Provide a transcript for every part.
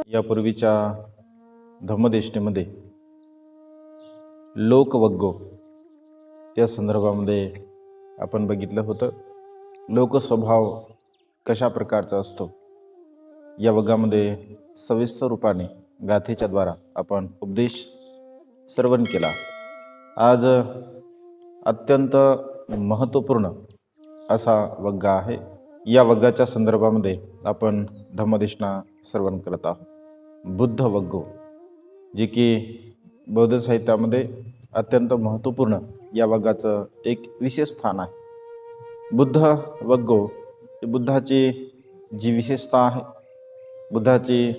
यापूर्वीच्या धम्मदेशनेमध्ये लोकवग्गो या संदर्भामध्ये आपण बघितलं होतं. लोकस्वभाव कशा प्रकारचा असतो या वग्गामध्ये सविस्तर रूपाने गाथेच्या द्वारा आपण उपदेश श्रवण केला. आज अत्यंत महत्त्वपूर्ण असा वग्गा आहे. या वग्गाच्या संदर्भामध्ये आपण धम्मदेशना श्रवण करत आहोत. बुद्ध वग्गो, जे की बौद्ध साहित्यामध्ये अत्यंत महत्त्वपूर्ण या वग्गाचं एक विशेष स्थान आहे. बुद्ध वग्गो ही बुद्धाची जी विशेषता आहे, बुद्धाची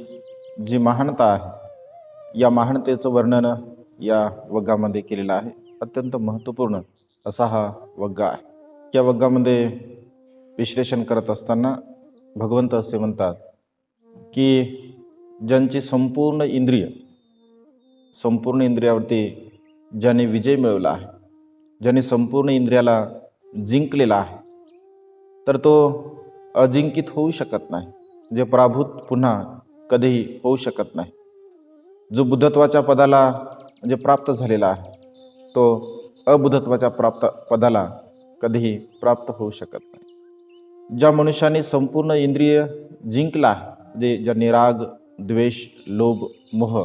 जी महानता आहे, या महानतेचं वर्णन या वग्गामध्ये केलेलं आहे. अत्यंत महत्त्वपूर्ण असा हा वग्गा आहे. या वग्गामध्ये विश्लेषण करत असताना भगवंत असे म्हणतात की ज्यांची संपूर्ण इंद्रियावरती ज्याने विजय मिळवला आहे, ज्याने संपूर्ण इंद्रियाला जिंकलेला आहे, तर तो अजिंकित होऊ शकत नाही, जे पराभूत पुन्हा कधीही होऊ शकत नाही. जो बुद्धत्वाच्या पदाला म्हणजे प्राप्त झालेला आहे, तो अबुद्धत्वाच्या पदाला कधीही प्राप्त होऊ शकत नाही. ज्या मनुष्याने संपूर्ण इंद्रिय जिंकला आहे, म्हणजे ज्यांनी राग, द्वेष, लोभ, मोह,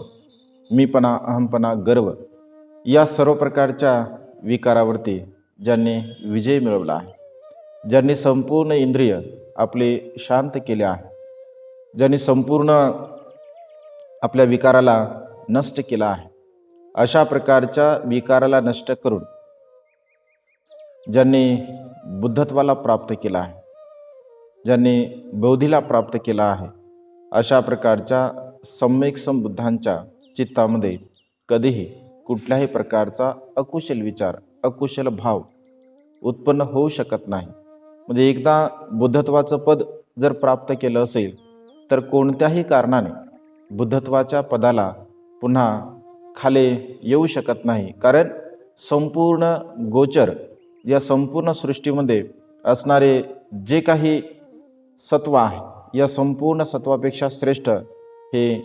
मीपणा, अहमपणा, गर्व या सर्व प्रकारच्या विकारावरती ज्यांनी विजय मिळवला आहे, ज्यांनी संपूर्ण इंद्रिय आपले शांत केले आहे, ज्यांनी संपूर्ण आपल्या विकाराला नष्ट केला आहे, अशा प्रकारच्या विकाराला नष्ट करून ज्यांनी बुद्धत्वाला प्राप्त केला आहे, ज्यांनी बौद्धीला प्राप्त केला आहे, अशा प्रकारच्या सम्यक संबुद्धांच्या चित्तामध्ये कधीही कुठल्याही प्रकारचा अकुशल विचार, अकुशल भाव उत्पन्न होऊ शकत नाही. म्हणजे एकदा बुद्धत्वाचं पद जर प्राप्त केलं असेल तर कोणत्याही कारणाने बुद्धत्वाच्या पदाला पुन्हा खाली येऊ शकत नाही. कारण संपूर्ण गोचर या संपूर्ण सृष्टीमध्ये असणारे जे काही सत्व आहे, या संपूर्ण सत्वापेक्षा श्रेष्ठ हे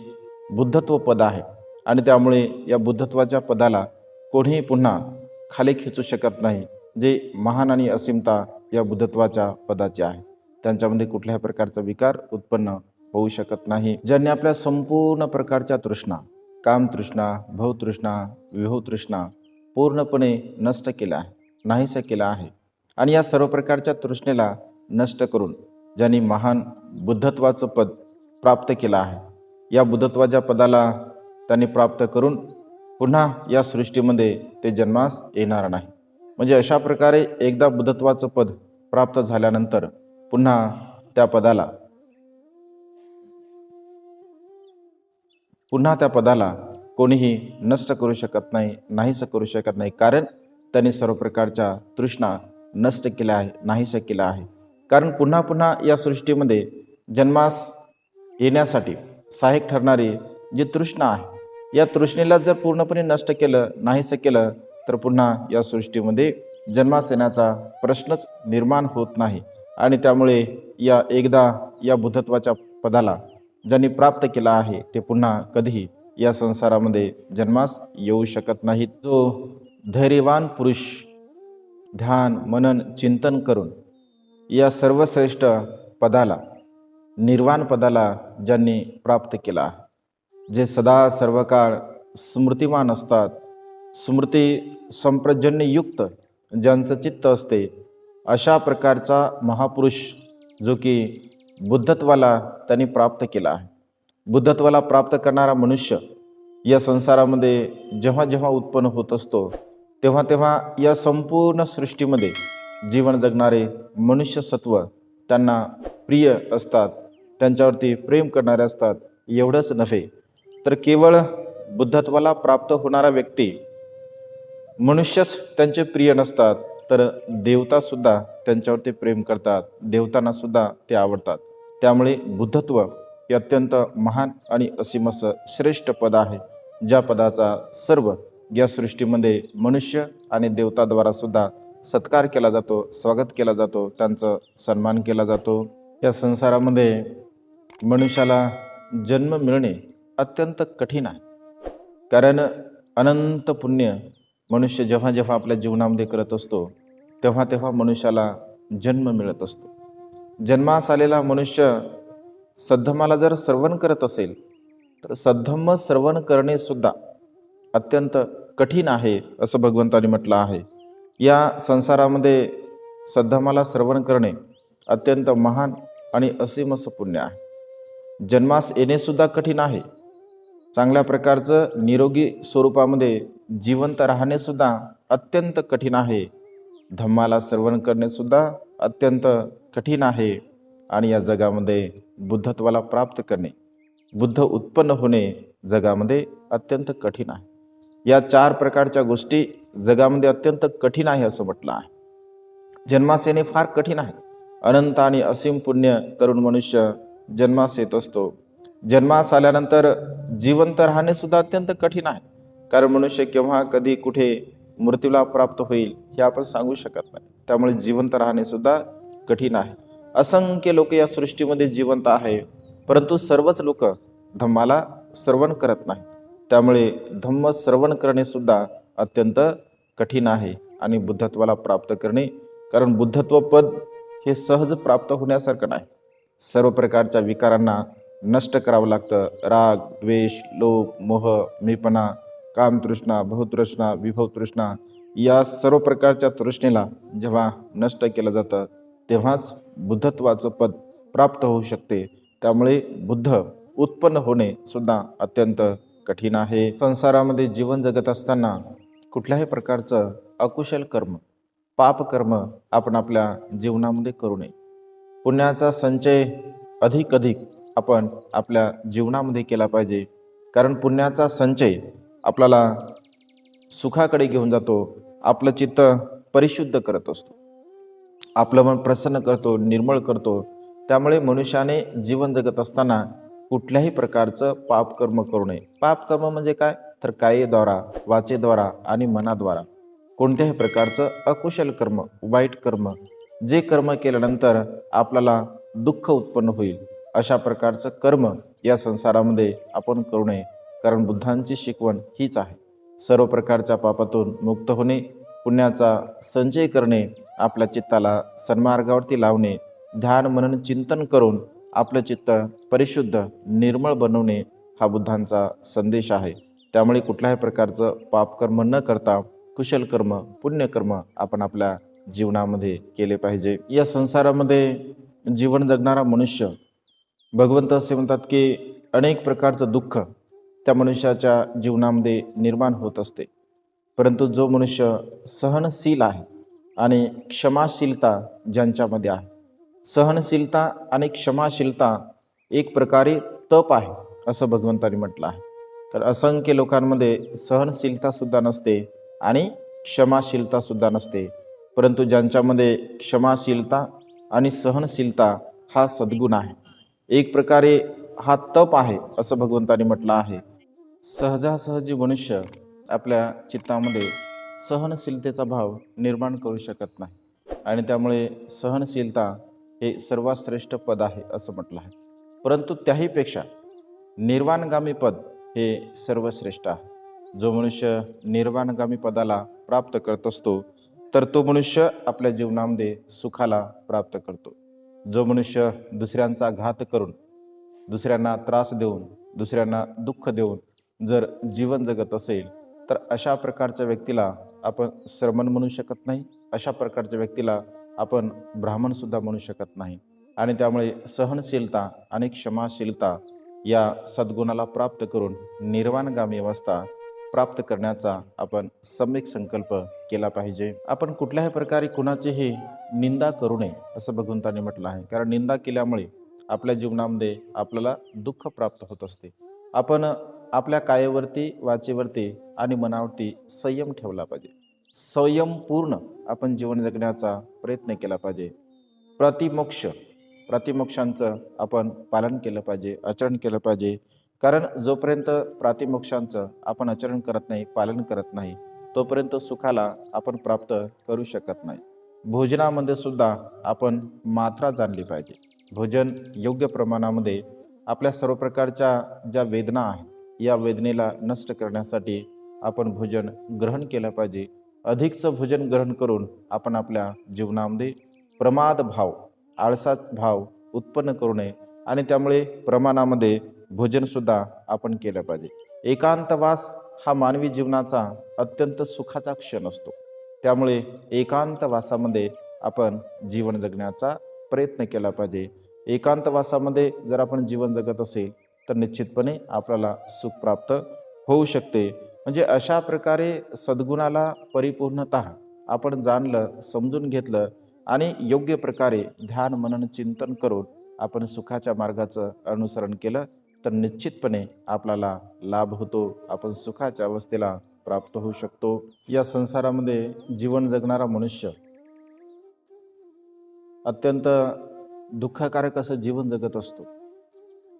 बुद्धत्व पद आहे. आणि त्यामुळे या बुद्धत्वाच्या पदाला कोणीही पुन्हा खाली खेचू शकत नाही. जे महान आणि असीमता या बुद्धत्वाच्या पदाची आहे, त्यांच्यामध्ये कुठल्याही प्रकारचा विकार उत्पन्न होऊ शकत नाही. ज्यांनी आपल्या संपूर्ण प्रकारच्या तृष्णा, कामतृष्णा, भवतृष्णा, विभवतृष्णा पूर्णपणे नष्ट केल्या आहे, नाहीसं केलं आहे. आणि या सर्व प्रकारच्या तृष्णेला नष्ट करून ज्यांनी महान बुद्धत्वाचं पद प्राप्त केलं आहे, या बुद्धत्वाच्या पदाला त्यांनी प्राप्त करून पुन्हा या सृष्टीमध्ये ते जन्मास येणार नाही. म्हणजे अशा प्रकारे एकदा बुद्धत्वाचं पद प्राप्त झाल्यानंतर पुन्हा त्या पदाला कोणीही नष्ट करू शकत नाही, नाहीसं करू शकत नाही. कारण त्यांनी सर्व प्रकारच्या तृष्णा नष्ट केल्या आहे, नाहीसं केलं आहे. कारण पुन्हा पुन्हा या सृष्टीमध्ये जन्मास येण्यासाठी सहाय्यक ठरणारी जी तृष्णा आहे, या तृष्णेला जर पूर्णपणे नष्ट केलं, नाहीसं केलं, तर पुन्हा या सृष्टीमध्ये जन्मास येण्याचा प्रश्नच निर्माण होत नाही. आणि त्यामुळे एकदा या बुद्धत्वाच्या पदाला ज्यांनी प्राप्त केला आहे, ते पुन्हा कधीही या संसारामध्ये जन्मास येऊ शकत नाहीत. जो धैर्यवान पुरुष ध्यान, मनन, चिंतन करून या सर्वश्रेष्ठ पदाला, निर्वाण पदाला ज्यांनी प्राप्त केला, जे सदा सर्वकाळ स्मृतिमान असतात, स्मृती संप्रजन्ययुक्त ज्यांचं चित्त असते, अशा प्रकारचा महापुरुष जो की बुद्धत्वाला त्यांनी प्राप्त केला आहे. बुद्धत्वाला प्राप्त करणारा मनुष्य या संसारामध्ये जेव्हा जेव्हा उत्पन्न होत असतो, तेव्हा तेव्हा या संपूर्ण सृष्टीमध्ये जीवन जगणारे मनुष्य सत्व त्यांना प्रिय असतात, त्यांच्यावरती प्रेम करणारे असतात. एवढंच नव्हे तर केवळ बुद्धत्वाला प्राप्त होणारा व्यक्ती, मनुष्यच त्यांचे प्रिय नसतात, तर देवतासुद्धा त्यांच्यावरती प्रेम करतात, देवतांनासुद्धा ते आवडतात. त्यामुळे बुद्धत्व हे अत्यंत महान आणि असीम असं श्रेष्ठ पद आहे, ज्या पदाचा सर्व या सृष्टीमध्ये मनुष्य आणि देवताद्वारा सुद्धा सत्कार केला जातो, स्वागत केला जातो, त्यांचं सन्मान केला जातो. या संसारामध्ये मनुष्याला जन्म मिळणे अत्यंत कठीण आहे. कारण अनंत पुण्य मनुष्य जेव्हा जेव्हा आपल्या जीवनामध्ये करत असतो तेव्हा तेव्हा मनुष्याला जन्म मिळत असतो. जन्मास आलेला मनुष्य सद्धम्माला जर श्रवण करत असेल तर सद्धम्म श्रवण करणे सुद्धा अत्यंत कठीण आहे असं भगवंतांनी म्हटलं आहे. या संसारामध्ये सद्धम्माला श्रवण करणे अत्यंत महान आणि असीम असं पुण्य आहे. जन्मास येणे सुद्धा कठीण आहे. चांगल्या प्रकारचं निरोगी स्वरूपामध्ये जिवंत राहणे सुद्धा अत्यंत कठीण आहे. धम्माला श्रवण करणे सुद्धा अत्यंत कठीण आहे. आणि या जगामध्ये बुद्धत्वाला प्राप्त करणे, बुद्ध उत्पन्न होणे जगामध्ये अत्यंत कठीण आहे. या 4 प्रकारच्या गोष्टी जगामध्ये अत्यंत कठीण आहे असं म्हटलं आहे. जन्मास येणे फार कठीण आहे. अनंत आणि असीम पुण्य करून मनुष्य जन्मास येत असतो. जन्मास आल्यानंतर जिवंत राहणे सुद्धा अत्यंत कठीण आहे. कारण मनुष्य केव्हा कधी कुठे मृत्यूला प्राप्त होईल हे आपण सांगू शकत नाही. त्यामुळे जिवंत राहणे सुद्धा कठीण आहे. असंख्य लोक या सृष्टीमध्ये जिवंत आहे, परंतु सर्वच लोक धम्माला श्रवण करत नाही. त्यामुळे धम्म श्रवण करणे सुद्धा अत्यंत कठीण आहे. आणि बुद्धत्वाला प्राप्त करणे, कारण बुद्धत्व पद हे सहज प्राप्त होण्यासारखं नाही. सर्व प्रकारच्या विकारांना नष्ट करावं लागतं. राग, द्वेष, लोभ, मोह, मीपणा, कामतृष्णा, बहुतृष्णा, विभवतृष्णा या सर्व प्रकारच्या तृष्णेला जेव्हा नष्ट केलं जातं तेव्हाच बुद्धत्वाचं पद प्राप्त होऊ शकते. त्यामुळे बुद्ध उत्पन्न होणे सुद्धा अत्यंत कठीण आहे. संसारामध्ये जीवन जगत असताना कुठल्याही प्रकारचं अकुशल कर्म, पाप कर्म आपण आपल्या जीवनामध्ये करू नये. पुण्याचा संचय अधिक आपण आपल्या जीवनामध्ये केला पाहिजे. कारण पुण्याचा संचय आपल्याला सुखाकडे घेऊन जातो, आपलं चित्त परिशुद्ध करत असतो, आपलं मन प्रसन्न करतो, निर्मळ करतो. त्यामुळे मनुष्याने जीवन जगत असताना कुठल्याही प्रकारचं पापकर्म करू नये. पापकर्म म्हणजे काय, तर कायेद्वारा, वाचेद्वारा आणि मनाद्वारा कोणत्याही प्रकारचं अकुशल कर्म, वाईट कर्म, जे कर्म केल्यानंतर आपल्याला दुःख उत्पन्न होईल अशा प्रकारचं कर्म या संसारामध्ये आपण करू नये. कारण बुद्धांची शिकवण हीच आहे. सर्व प्रकारच्या पापातून मुक्त होणे, पुण्याचा संचय करणे, आपल्या चित्ताला सन्मार्गावरती लावणे, ध्यान मनन चिंतन करून आपलं चित्त परिशुद्ध निर्मळ बनवणे हा बुद्धांचा संदेश आहे. त्यामुळे कुठल्याही प्रकारचं पापकर्म न करता कुशल कर्म, पुण्यकर्म आपण आपल्या जीवनामध्ये केले पाहिजे. या संसारामध्ये जीवन जगणारा मनुष्य, भगवंत असे म्हणतात की अनेक प्रकारचं दुःख त्या मनुष्याच्या जीवनामध्ये निर्माण होत असते. परंतु जो मनुष्य सहनशील आहे आणि क्षमाशीलता ज्यांच्यामध्ये आहे, सहनशीलता आणि क्षमाशीलता एक प्रकारे तप आहे असं भगवंतांनी म्हटलं आहे. तर असंख्य लोकांमध्ये सहनशीलता सुद्धा नसते आणि क्षमाशीलता सुद्धा नसते. परंतु ज्यांच्यामध्ये क्षमाशीलता आणि सहनशीलता हा सद्गुण आहे, एक प्रकारे हा तप आहे असं भगवंतांनी म्हटलं आहे. सहजासहजी मनुष्य आपल्या चित्तामध्ये सहनशीलतेचा भाव निर्माण करू शकत नाही. आणि त्यामुळे सहनशीलता हे सर्वात श्रेष्ठ पद आहे असं म्हटलं आहे. परंतु त्याहीपेक्षा निर्वाणगामी पद हे सर्वश्रेष्ठ आहे. जो मनुष्य निर्वाणगामी पदाला प्राप्त करत असतो तर तो मनुष्य आपल्या जीवनामध्ये सुखाला प्राप्त करतो. जो मनुष्य दुसऱ्यांचा घात करून, दुसऱ्यांना त्रास देऊन, दुसऱ्यांना दुःख देऊन जर जीवन जगत असेल तर अशा प्रकारच्या व्यक्तीला आपण श्रमण म्हणू शकत नाही. अशा प्रकारच्या व्यक्तीला आपण ब्राह्मणसुद्धा म्हणू शकत नाही. आणि त्यामुळे सहनशीलता आणि क्षमाशीलता या सद्गुणाला प्राप्त करून निर्वाणगामी अवस्था प्राप्त करण्याचा आपण सम्यक संकल्प केला पाहिजे. आपण कुठल्याही प्रकारे कुणाचीही निंदा करू नये असं भगवंतांनी म्हटलं आहे. कारण निंदा केल्यामुळे आपल्या जीवनामध्ये आपल्याला दुःख प्राप्त होत असते. आपण आपल्या कायेवरती, वाचेवरती आणि मनावरती संयम ठेवला पाहिजे. संयमपूर्ण आपण जीवन जगण्याचा प्रयत्न केला पाहिजे. प्रतिमोक्षांचं आपण पालन केलं पाहिजे, आचरण केलं पाहिजे. कारण जोपर्यंत प्रातिमोक्षांचं आपण आचरण करत नाही, पालन करत नाही, तोपर्यंत सुखाला आपण प्राप्त करू शकत नाही. भोजनामध्ये सुद्धा आपण मात्रा जाणली पाहिजे. भोजन योग्य प्रमाणामध्ये आपल्या सर्व प्रकारच्या ज्या वेदना आहेत या वेदनेला नष्ट करण्यासाठी आपण भोजन ग्रहण केलं पाहिजे. अधिकचं भोजन ग्रहण करून आपण आपल्या जीवनामध्ये प्रमाद भाव, आळसात भाव उत्पन्न करू नये आणि त्यामुळे प्रमाणामध्ये भोजनसुद्धा आपण केलं पाहिजे. एकांतवास हा मानवी जीवनाचा अत्यंत सुखाचा क्षण असतो. त्यामुळे एकांतवासामध्ये आपण जीवन जगण्याचा प्रयत्न केला पाहिजे. एकांतवासामध्ये जर आपण जीवन जगत असेल तर निश्चितपणे आपल्याला सुख प्राप्त होऊ शकते. म्हणजे अशा प्रकारे सद्गुणाला परिपूर्णतः आपण जाणलं, समजून घेतलं आणि योग्य प्रकारे ध्यान मनन चिंतन करून आपण सुखाच्या मार्गाचं अनुसरण केलं तर निश्चितपणे आपल्याला लाभ होतो. आपण सुखाच्या अवस्थेला प्राप्त होऊ शकतो. या संसारामध्ये जीवन जगणारा मनुष्य अत्यंत दुःखकारक असं जीवन जगत असतो.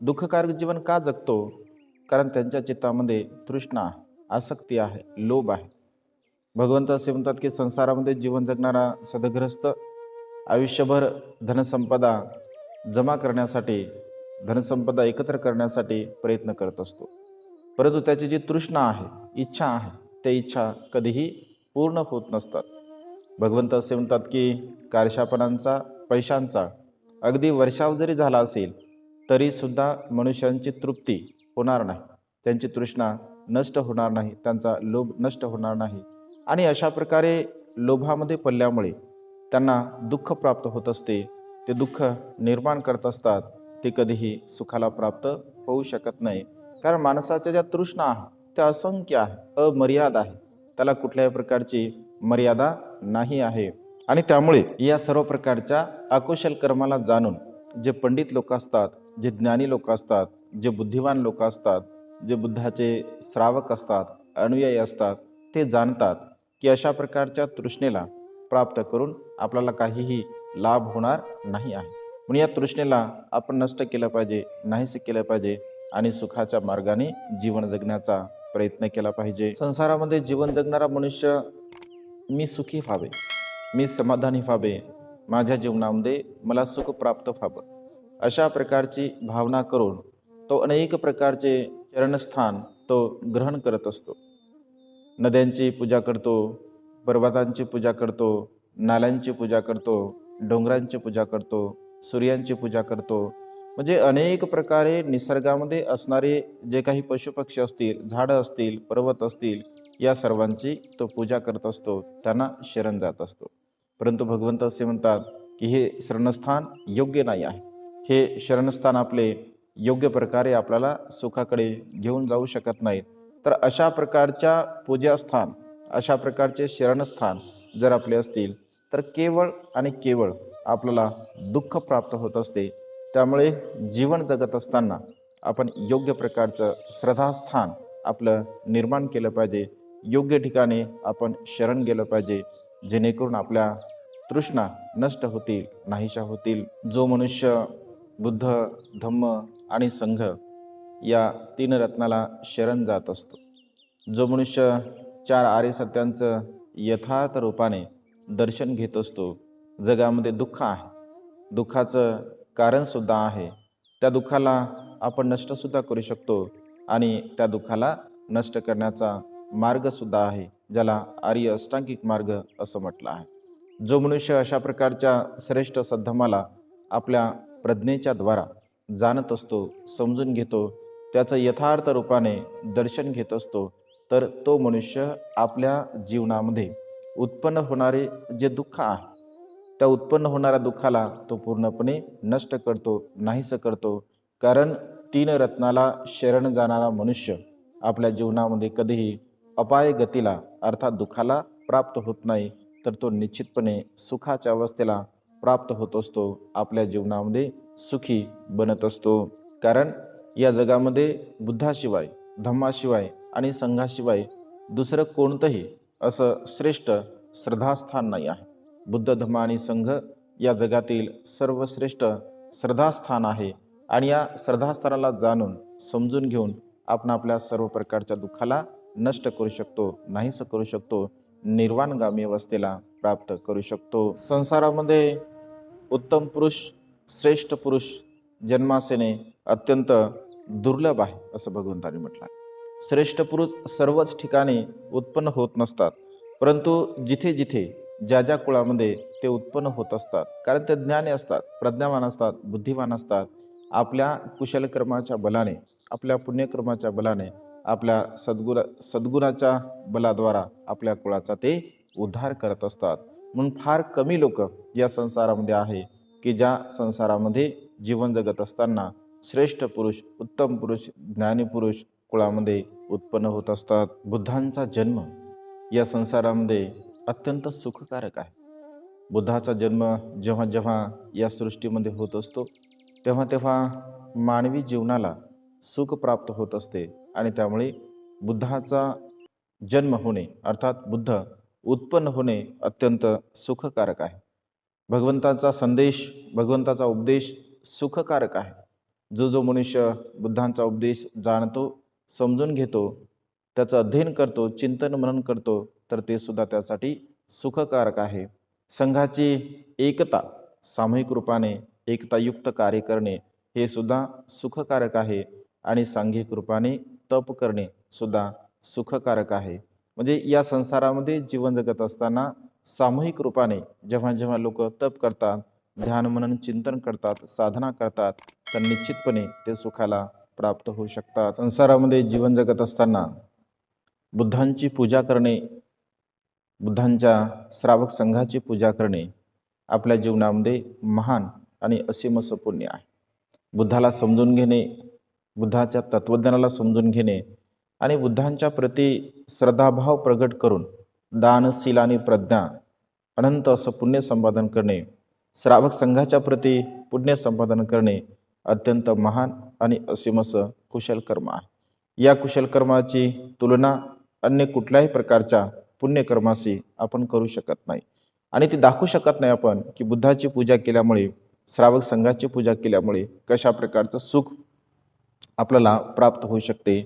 दुःखकारक जीवन का जगतो? कारण त्यांच्या चित्तामध्ये तृष्णा आहे, आसक्ती आहे, लोभ आहे. भगवंत असे म्हणतात की संसारामध्ये जीवन जगणारा सदग्रस्त आयुष्यभर धनसंपदा जमा करण्यासाठी, धनसंपदा एकत्र करण्यासाठी प्रयत्न करत असतो. परंतु त्याची जी तृष्णा आहे, इच्छा आहे, त्या इच्छा कधीही पूर्ण होत नसतात. भगवंत असे म्हणतात की कारशापणांचा, पैशांचा अगदी वर्षाव जरी झाला असेल तरीसुद्धा मनुष्यांची तृप्ती होणार नाही, त्यांची तृष्णा नष्ट होणार नाही, त्यांचा लोभ नष्ट होणार नाही. आणि अशा प्रकारे लोभामध्ये पडल्यामुळे त्यांना दुःख प्राप्त होत असते. ते दुःख निर्माण करत असतात. ते कधीही सुखाला प्राप्त होऊ शकत नाही. कारण माणसाच्या ज्या तृष्णा आहे त्या असंख्य आहे, अमर्याद आहे. त्याला कुठल्याही प्रकारची मर्यादा नाही आहे. आणि त्यामुळे या सर्व प्रकारच्या अकुशल कर्माला जाणून जे पंडित लोक असतात, जे ज्ञानी लोक असतात, जे बुद्धिवान लोक असतात, जे बुद्धाचे श्रावक असतात, अनुयायी असतात, ते जाणतात की अशा प्रकारच्या तृष्णेला प्राप्त करून आपल्याला काहीही लाभ होणार नाही आहे. म्हणून या तृष्णेला आपण नष्ट केलं पाहिजे, नाहीसे केलं पाहिजे आणि सुखाच्या मार्गाने जीवन जगण्याचा प्रयत्न केला पाहिजे. संसारामध्ये जीवन जगणारा मनुष्य मी सुखी व्हावे, मी समाधानी व्हावे, माझ्या जीवनामध्ये मला सुख प्राप्त व्हावं, अशा प्रकारची भावना करून तो अनेक प्रकारचे चरणस्थान तो ग्रहण करत असतो. नद्यांची पूजा करतो, पर्वतांची पूजा करतो, नाल्यांची पूजा करतो, डोंगरांची पूजा करतो, सूर्यांची पूजा करतो. म्हणजे अनेक प्रकारे निसर्गामध्ये असणारे जे काही पशुपक्षी असतील, झाडं असतील, पर्वत असतील, या सर्वांची तो पूजा करत असतो, त्यांना शरण जात असतो. परंतु भगवंत असे म्हणतात की हे शरणस्थान योग्य नाही आहे. हे शरणस्थान आपले योग्य प्रकारे आपल्याला सुखाकडे घेऊन जाऊ शकत नाहीत. तर अशा प्रकारच्या पूजास्थान, अशा प्रकारचे शरणस्थान जर आपले असतील तर केवळ आणि केवळ आपल्याला दुःख प्राप्त होत असते. त्यामुळे जीवन जगत असताना आपण योग्य प्रकारचं श्रद्धास्थान आपलं निर्माण केलं पाहिजे. योग्य ठिकाणी आपण शरण गेलं पाहिजे, जेणेकरून आपल्या तृष्णा नष्ट होतील, नाहीशा होतील. जो मनुष्य बुद्ध, धम्म आणि संघ या तीन रत्नाला शरण जात असतो, जो मनुष्य चार आर्य सत्यांचं यथार्थ रूपाने दर्शन घेत असतो, जगामध्ये दुःख आहे, दुःखाचं कारणसुद्धा आहे, त्या दुःखाला आपण नष्टसुद्धा करू शकतो आणि त्या दुःखाला नष्ट करण्याचा मार्गसुद्धा आहे, ज्याला आर्य अष्टांगिक मार्ग असं म्हटलं आहे. जो मनुष्य अशा प्रकारच्या श्रेष्ठ सद्धमाला आपल्या प्रज्ञेच्या द्वारा जाणत असतो, समजून घेतो, त्याचं यथार्थ रूपाने दर्शन घेत असतो, तर तो मनुष्य आपल्या जीवनामध्ये उत्पन्न होणारे जे दुःख आहे त्या उत्पन्न होणाऱ्या दुःखाला तो पूर्णपणे नष्ट करतो, नाहीसं करतो. कारण तीन रत्नाला शरण जाणारा मनुष्य आपल्या जीवनामध्ये कधीही अपाय गतीला अर्थात दुःखाला प्राप्त होत नाही, तर तो निश्चितपणे सुखाच्या अवस्थेला प्राप्त होत असतो, आपल्या जीवनामध्ये सुखी बनत असतो. कारण या जगामध्ये बुद्धाशिवाय, धम्माशिवाय आणि संघाशिवाय दुसरं कोणतंही असं श्रेष्ठ श्रद्धास्थान नाही आहे. बुद्ध, धम्म आणि संघ या जगातील सर्वश्रेष्ठ श्रद्धास्थान आहे. आणि या श्रद्धास्थानाला जाणून समजून घेऊन आपण आपल्या सर्व प्रकारच्या दुःखाला नष्ट करू शकतो, नाहीसं करू शकतो, निर्वाणगामी अवस्थेला प्राप्त करू शकतो. संसारामध्ये उत्तम पुरुष, श्रेष्ठ पुरुष जन्मास येणे अत्यंत दुर्लभ आहे असं भगवंतांनी म्हटलं आहे. श्रेष्ठ पुरुष सर्वच ठिकाणी उत्पन्न होत नसतात, परंतु जिथे जिथे ज्या ज्या कुळामध्ये ते उत्पन्न होत असतात, कारण ते ज्ञानी असतात, प्रज्ञावान असतात, बुद्धिवान असतात, आपल्या कुशलकर्माच्या बलाने, आपल्या पुण्यकर्माच्या बलाने, आपल्या सद्गुणाच्या बलाद्वारा आपल्या कुळाचा ते उद्धार करत असतात. म्हणून फार कमी लोक या संसारामध्ये आहे की ज्या संसारामध्ये जीवन जगत असताना श्रेष्ठ पुरुष, उत्तम पुरुष, ज्ञानी पुरुष कुळामध्ये उत्पन्न होत असतात. बुद्धांचा जन्म या संसारामध्ये अत्यंत सुखकारक आहे. बुद्धाचा जन्म जेव्हा जेव्हा या सृष्टीमध्ये होत असतो तेव्हा तेव्हा मानवी जीवनाला सुख प्राप्त होत असते आणि त्यामुळे बुद्धाचा जन्म होणे अर्थात बुद्ध उत्पन्न होणे अत्यंत सुखकारक आहे. भगवंताचा संदेश, भगवंताचा उपदेश सुखकारक आहे. जो जो मनुष्य बुद्धांचा उपदेश जाणतो, समजून घेतो, त्याचं अध्ययन करतो, चिंतन मनन करतो, तर ते सुद्धा त्यासाठी सुखकारक आहे. संघाची एकता, सामूहिक रूपाने एकतायुक्त कार्य करणे हे सुद्धा सुखकारक आहे आणि सांघिक रूपाने तप करणे सुद्धा सुखकारक आहे. म्हणजे या संसारामध्ये जीवन जगत असताना सामूहिक रूपाने जेव्हा जेव्हा लोक तप करतात, ध्यान मनन चिंतन करतात, साधना करतात, तर निश्चितपणे ते सुखाला प्राप्त होऊ शकतात. संसारामध्ये जीवन जगत असताना बुद्धांची पूजा करणे, बुद्धांच्या श्रावक संघाची पूजा करणे आपल्या जीवनामध्ये महान आणि असीम असं पुण्य आहे. बुद्धाला समजून घेणे, बुद्धाच्या तत्वज्ञानाला समजून घेणे आणि बुद्धांच्या प्रती श्रद्धाभाव प्रगट करून दानशील आणि प्रज्ञा अनंत असं पुण्य संपादन करणे, श्रावक संघाच्या प्रती पुण्य संपादन करणे अत्यंत महान आणि असीम असं कुशल कर्म आहे. या कुशल कर्माची तुलना अन्य कुठल्याही प्रकारच्या पुण्यकर्माशी आपण करू शकत नाही आणि ती दाखवू शकत नाही आपण की बुद्धाची पूजा केल्यामुळे, श्रावक संघाची पूजा केल्यामुळे कशा प्रकारचं सुख आपल्याला प्राप्त होऊ शकते.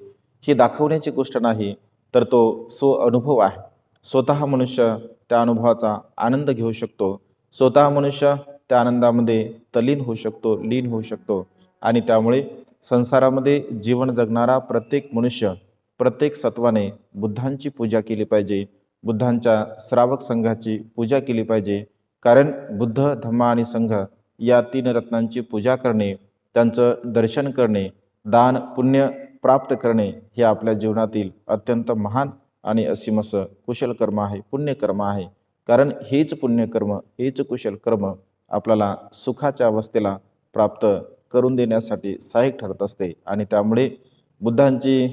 ही दाखवण्याची गोष्ट नाही, तर तो अनुभव आहे. स्वतः मनुष्य त्या अनुभवाचा आनंद घेऊ शकतो, स्वतः मनुष्य त्या आनंदामध्ये तल्लीन होऊ शकतो, लीन होऊ शकतो आणि त्यामुळे संसारामध्ये जीवन जगणारा प्रत्येक मनुष्य, प्रत्येक सत्वाने बुद्धांची पूजा केली पाहिजे, बुद्धांच्या श्रावक संघाची पूजा केली पाहिजे. कारण बुद्ध, धम्म आणि संघ या तीन रत्नांची पूजा करणे, त्यांचं दर्शन करणे, दान पुण्य प्राप्त करणे हे आपल्या जीवनातील अत्यंत महान आणि असीम असं कुशल कर्म आहे, पुण्यकर्म आहे. कारण हेच पुण्यकर्म, हेच कुशल कर्म आपल्याला सुखाच्या अवस्थेला प्राप्त करून देण्यासाठी सहाय्यक ठरत असते आणि त्यामुळे बुद्धांची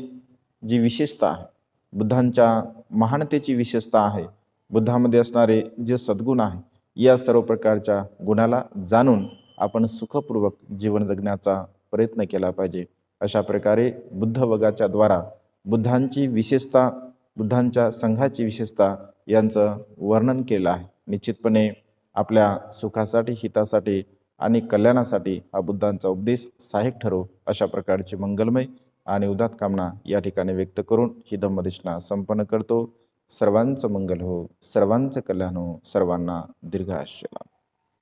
जी विशेषता आहे, बुद्धांच्या महानतेची विशेषता आहे, बुद्धामध्ये असणारे जे सद्गुण आहे, या सर्व प्रकारच्या गुणाला जाणून आपण सुखपूर्वक जीवन जगण्याचा प्रयत्न केला पाहिजे. अशा प्रकारे बुद्धवगाच्या द्वारा बुद्धांची विशेषता, बुद्धांच्या संघाची विशेषता यांचं वर्णन केलं आहे. निश्चितपणे आपल्या सुखासाठी, हितासाठी आणि कल्याणासाठी हा बुद्धांचा उपदेश सहाय्यक ठरो, अशा प्रकारची मंगलमय आणि उदात्त कामना या ठिकाणी व्यक्त करून ही धम्मदेशना संपन्न करतो. सर्वांचं मंगल हो, सर्वांचं कल्याण हो, सर्वांना दीर्घायुष्य लाभो.